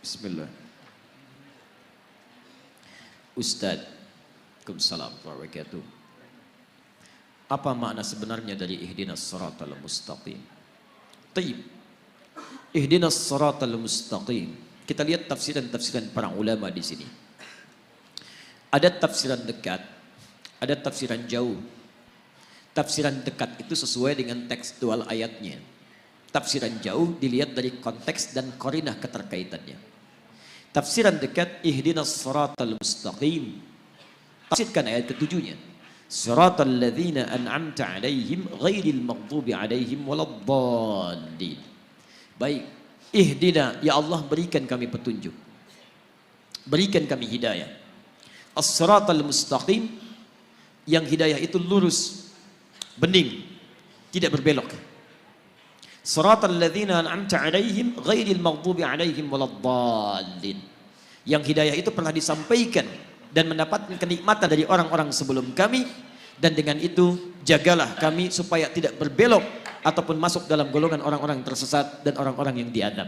Bismillah. Ustadz, Waalaikumsalam warahmatullahi wabarakatuh. Apa makna sebenarnya dari ihdinas siratal mustaqim? Taib. Ihdinas siratal mustaqim. Kita lihat tafsiran-tafsiran para ulama di sini. Ada tafsiran dekat, ada tafsiran jauh. Tafsiran dekat itu sesuai dengan tekstual ayatnya. Tafsiran jauh dilihat dari konteks dan qarinah keterkaitannya. Tafsiran dekat, ihdinas siratal mustaqim. Tafsirkan ayat ketujuhnya. Siratal ladzina an'amta alaihim ghairil maghdubi alaihim waladdallin. Baik, ihdina, ya Allah berikan kami petunjuk. Berikan kami hidayah. As-siratal mustaqim, yang hidayah itu lurus, bening, tidak berbelok. Siratal ladzina an'amta alaihim ghairil maghdubi alaihim waladdallin. Yang hidayah itu pernah disampaikan dan mendapatkan kenikmatan dari orang-orang sebelum kami, dan dengan itu jagalah kami supaya tidak berbelok ataupun masuk dalam golongan orang-orang tersesat dan orang-orang yang diadab.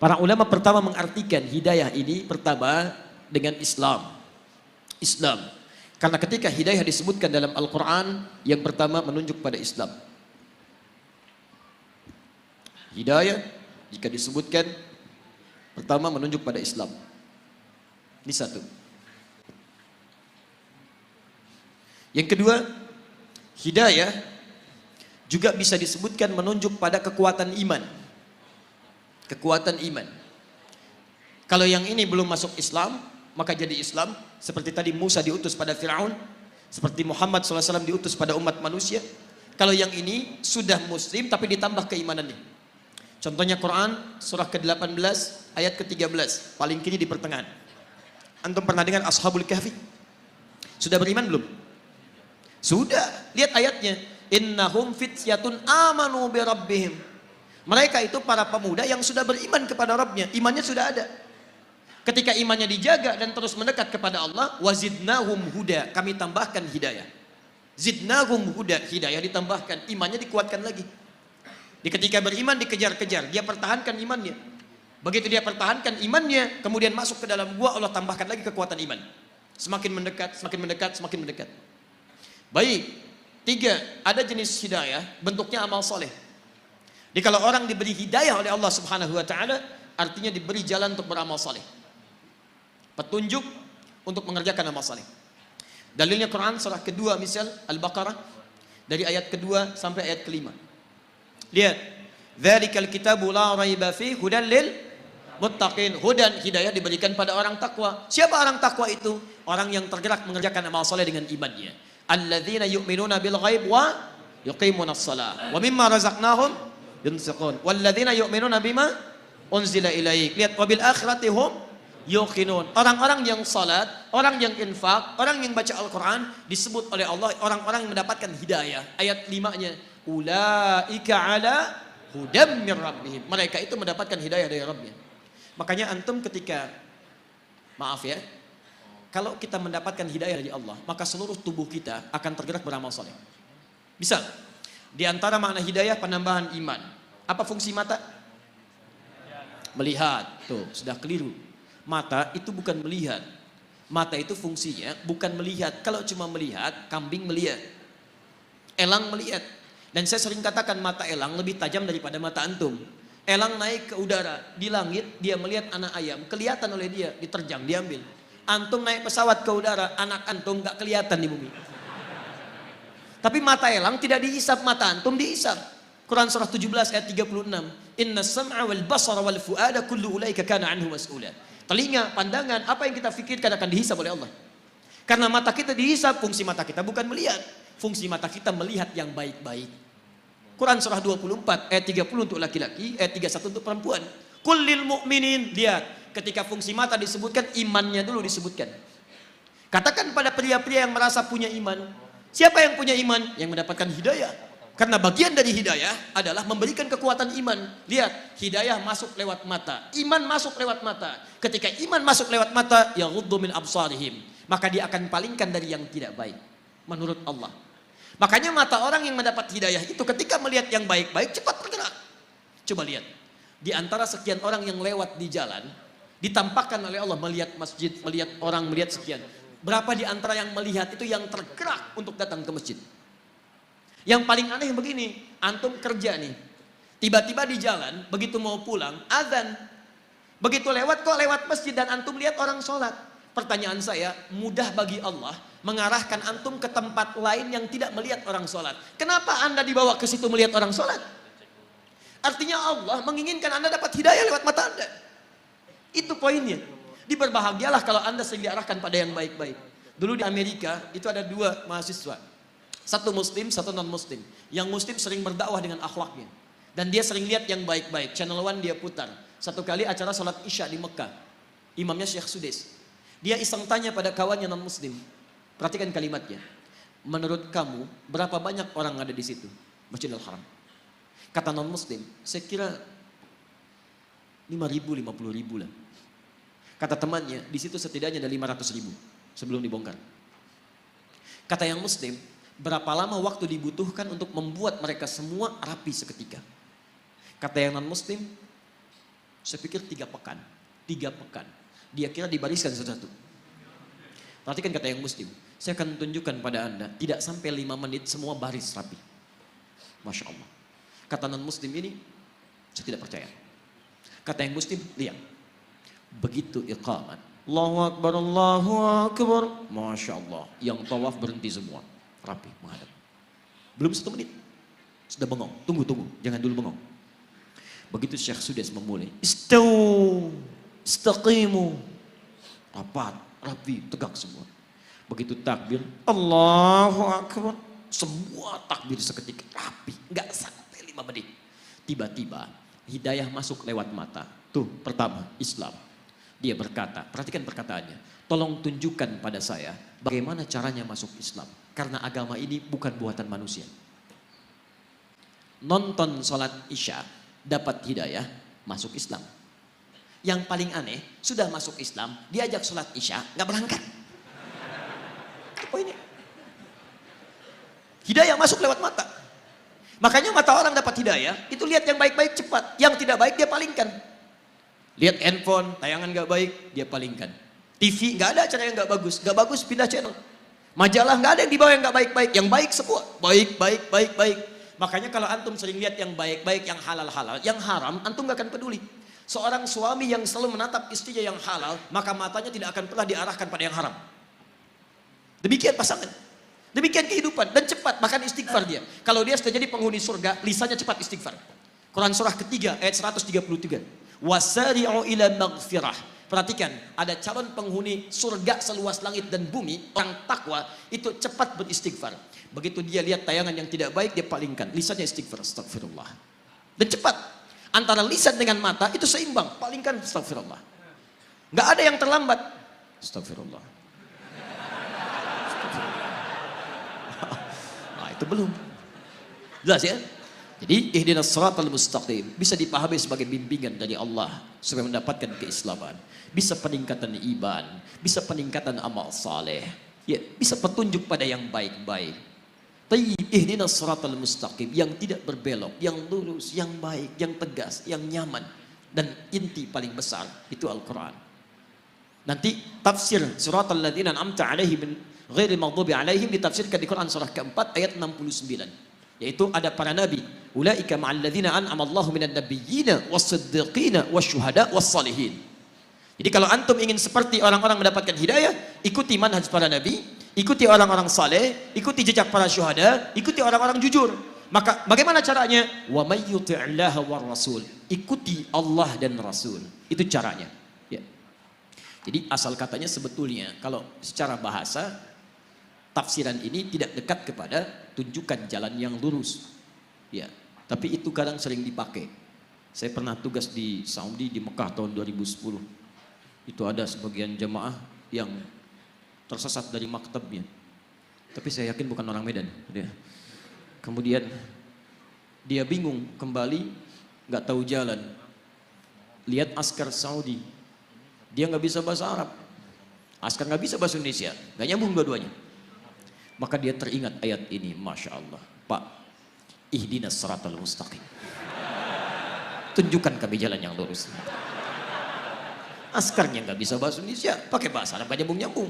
Para ulama pertama mengartikan hidayah ini pertama dengan Islam. Islam. Karena ketika hidayah disebutkan dalam Al-Quran, yang pertama menunjuk pada Islam. Hidayah jika disebutkan pertama menunjuk pada Islam. Ini satu. Yang kedua, hidayah juga bisa disebutkan menunjuk pada kekuatan iman. Kekuatan iman. Kalau yang ini belum masuk Islam, maka jadi Islam. Seperti tadi Musa diutus pada Fir'aun, seperti Muhammad SAW diutus pada umat manusia. Kalau yang ini sudah muslim tapi ditambah keimanannya. Contohnya Quran surah ke-18 ayat ke-13, paling kiri di pertengahan. Antum pernah dengar Ashabul Kahfi? Sudah beriman belum? Sudah. Lihat ayatnya. Innahum fityatun amanu bi rabbihim. Mereka itu para pemuda yang sudah beriman kepada Rabbnya. Imannya sudah ada. Ketika imannya dijaga dan terus mendekat kepada Allah, wazidnahum huda, kami tambahkan hidayah. Zidnahum huda, hidayah ditambahkan, imannya dikuatkan lagi. Ketika beriman dikejar-kejar, dia pertahankan imannya. Begitu dia pertahankan imannya, kemudian masuk ke dalam gua, Allah tambahkan lagi kekuatan iman. Semakin mendekat, semakin mendekat, semakin mendekat. Baik, tiga, ada jenis hidayah, bentuknya amal soleh. Jadi kalau orang diberi hidayah oleh Allah Subhanahu Wa Taala, artinya diberi jalan untuk beramal soleh, petunjuk untuk mengerjakan amal soleh. Dalilnya Quran surah kedua, misal Al-Baqarah, dari ayat kedua sampai ayat kelima. Lihat, dzalikal kitabu la raiba fihi hudan lil muttaqin. Hudan, hidayah diberikan pada orang takwa. Siapa orang takwa itu? Orang yang tergerak mengerjakan amal soleh dengan imannya. Alladzina yu'minuna bil ghaib wa yuqimunas shalah wa mimma razaqnahum yunfiqun. Walladzina yu'minuna bima unzila ilaik. Lihat, wabil akhirati hum yuqinun. Orang-orang yang salat, orang yang infak, orang yang baca Al-Quran, disebut oleh Allah orang-orang yang mendapatkan hidayah. Ayat 5-nya, ulaika ala hudam mir rabbihim. Mereka itu mendapatkan hidayah dari Rabbnya. Makanya antum ketika, maaf ya, kalau kita mendapatkan hidayah dari Allah, maka seluruh tubuh kita akan tergerak beramal soleh. Bisa. Di antara makna hidayah penambahan iman. Apa fungsi mata? Melihat. Tuh, sudah keliru. Mata itu bukan melihat. Mata itu fungsinya bukan melihat. Kalau cuma melihat, kambing melihat, elang melihat. Dan saya sering katakan mata elang lebih tajam daripada mata antum. Elang naik ke udara, di langit dia melihat anak ayam, kelihatan oleh dia, diterjang, diambil. Antum naik pesawat ke udara, anak antum gak kelihatan di bumi. Tapi mata elang tidak dihisap, mata antum dihisap. Quran surah 17 ayat 36. Inna sam'a wal basara wal fu'ada kullu ulaika kana anhu mas'ula. Telinga, pandangan, apa yang kita fikirkan akan dihisap oleh Allah. Karena mata kita dihisap, fungsi mata kita bukan melihat. Fungsi mata kita melihat yang baik-baik. Quran surah 24 ayat 30 untuk laki-laki, ayat 31 untuk perempuan. Kullil mu'minin, lihat, ketika fungsi mata disebutkan, imannya dulu disebutkan. Katakan pada pria-pria yang merasa punya iman, siapa yang punya iman? Yang mendapatkan hidayah. Karena bagian dari hidayah adalah memberikan kekuatan iman. Lihat, hidayah masuk lewat mata, iman masuk lewat mata. Ketika iman masuk lewat mata, yaghuddu min absarihim, maka dia akan palingkan dari yang tidak baik menurut Allah. Makanya mata orang yang mendapat hidayah itu ketika melihat yang baik-baik cepat bergerak. Coba lihat, di antara sekian orang yang lewat di jalan, Ditampakkan oleh Allah melihat masjid, melihat orang, melihat sekian. Berapa di antara yang melihat itu yang tergerak untuk datang ke masjid? Yang paling aneh begini, antum kerja nih. Tiba-tiba di jalan, begitu mau pulang, azan. Begitu lewat, kok lewat masjid dan antum lihat orang sholat. Pertanyaan saya, mudah bagi Allah mengarahkan antum ke tempat lain yang tidak melihat orang sholat. Kenapa Anda dibawa ke situ melihat orang sholat? Artinya Allah menginginkan Anda dapat hidayah lewat mata Anda. Itu poinnya. Diberbahagialah kalau Anda sering diarahkan pada yang baik-baik. Dulu di Amerika itu ada 2 mahasiswa. Satu muslim, satu non muslim. Yang muslim sering berdakwah dengan akhlaknya. Dan dia sering lihat yang baik-baik. Channel One dia putar. Satu kali acara salat Isya di Mekah. Imamnya Syekh Sudais. Dia iseng tanya pada kawannya non muslim. Perhatikan kalimatnya. Menurut kamu berapa banyak orang ada di situ? Masjidil Haram. Kata non muslim, saya kira 5.000, 50.000 lah. Kata temannya, di situ setidaknya ada 500.000 sebelum dibongkar. Kata yang muslim, berapa lama waktu dibutuhkan untuk membuat mereka semua rapi seketika? Kata yang non muslim, saya pikir 3 pekan. 3 pekan. Dia kira dibariskan satu-satu. Perhatikan kata yang muslim, saya akan tunjukkan pada Anda, tidak sampai 5 menit semua baris rapi. Masya Allah. Kata non muslim ini, saya tidak percaya. Kata yang muslim, lihat. Begitu iqamat, Allahu Akbar, Allahu Akbar, Masya Allah, yang tawaf berhenti semua, rapi menghadap. Belum 1 menit, sudah bengong, tunggu, jangan dulu bengong. Begitu Syekh Sudais memulai, istawu, istaqimu, rapat, rapi, tegak semua. Begitu takbir, Allahu Akbar, semua takbir seketika, rapi, nggak sampai 5 menit. Tiba-tiba hidayah masuk lewat mata. Tuh, pertama, Islam. Dia berkata, perhatikan perkataannya, tolong tunjukkan pada saya bagaimana caranya masuk Islam. Karena agama ini bukan buatan manusia. Nonton sholat Isya, dapat hidayah, masuk Islam. Yang paling aneh, sudah masuk Islam, diajak sholat Isya, nggak berangkat. Itu poinnya. Hidayah masuk lewat mata. Makanya mata orang dapat hidayah, itu lihat yang baik-baik cepat. Yang tidak baik dia palingkan. Lihat handphone, tayangan gak baik, dia palingkan. TV, gak ada acara yang gak bagus. Gak bagus, pindah channel. Majalah, gak ada yang dibawa yang gak baik-baik. Yang baik semua. Baik. Makanya kalau antum sering lihat yang baik-baik, yang halal-halal, yang haram, antum gak akan peduli. Seorang suami yang selalu menatap istrinya yang halal, maka matanya tidak akan pernah diarahkan pada yang haram. Demikian pasangan. Demikian kehidupan. Dan cepat, bahkan istighfar dia. Kalau dia sudah jadi penghuni surga, lisannya cepat istighfar. Quran surah ketiga, ayat 133. Wasari'u ila maghfirah. Perhatikan, ada calon penghuni surga seluas langit dan bumi, orang takwa itu cepat beristighfar. Begitu dia lihat tayangan yang tidak baik, dia palingkan, lisannya istighfar, astagfirullah. Dan cepat, antara lisan dengan mata itu seimbang, palingkan, astagfirullah. Nggak ada yang terlambat, astagfirullah. Nah, itu belum. Jelas ya? Jadi ihdinas siratal mustaqim bisa dipahami sebagai bimbingan dari Allah supaya mendapatkan keislaman, bisa peningkatan iman, bisa peningkatan amal saleh, ya, bisa petunjuk pada yang baik-baik. Tayyib ihdinas siratal mustaqim, yang tidak berbelok, yang lurus, yang baik, yang tegas, yang nyaman, dan inti paling besar itu Al-Qur'an. Nanti tafsir siratal ladzina an'amta 'alaihim ghairil maghdubi 'alaihim ditafsirkan di Quran surah keempat ayat 69. Yaitu ada para nabi, ulaika ma'al ladzina an'ama Allahu minan nabiyyina was-siddiqina wasyuhada was-salihin. Jadi kalau antum ingin seperti orang-orang mendapatkan hidayah, ikuti manhaj para nabi, ikuti orang-orang saleh, ikuti jejak para syuhada, ikuti orang-orang jujur. Maka bagaimana caranya? Wa may yuti'illaha war rasul. Ikuti Allah dan Rasul. Itu caranya. Ya. Jadi asal katanya sebetulnya kalau secara bahasa tafsiran ini tidak dekat kepada tunjukkan jalan yang lurus. Ya, tapi itu kadang sering dipakai. Saya pernah tugas di Saudi di Mekah tahun 2010. Itu ada sebagian jemaah yang tersesat dari maktabnya. Tapi saya yakin bukan orang Medan. Ya. Kemudian dia bingung kembali, nggak tahu jalan. Lihat askar Saudi, dia nggak bisa bahasa Arab. Askar nggak bisa bahasa Indonesia, nggak nyambung dua-duanya. Maka dia teringat ayat ini, Masya Allah. Pak, ihdinas siratal mustaqim. Tunjukkan kami jalan yang lurus. Askarnya nggak bisa bahasa Indonesia, pakai bahasa Arab nyambung-nyambung.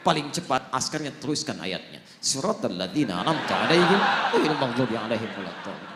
Paling cepat askarnya teruskan ayatnya. Suratal ladzina an'amta 'alaihim ghairil maghdubi 'alaihim waladdallin.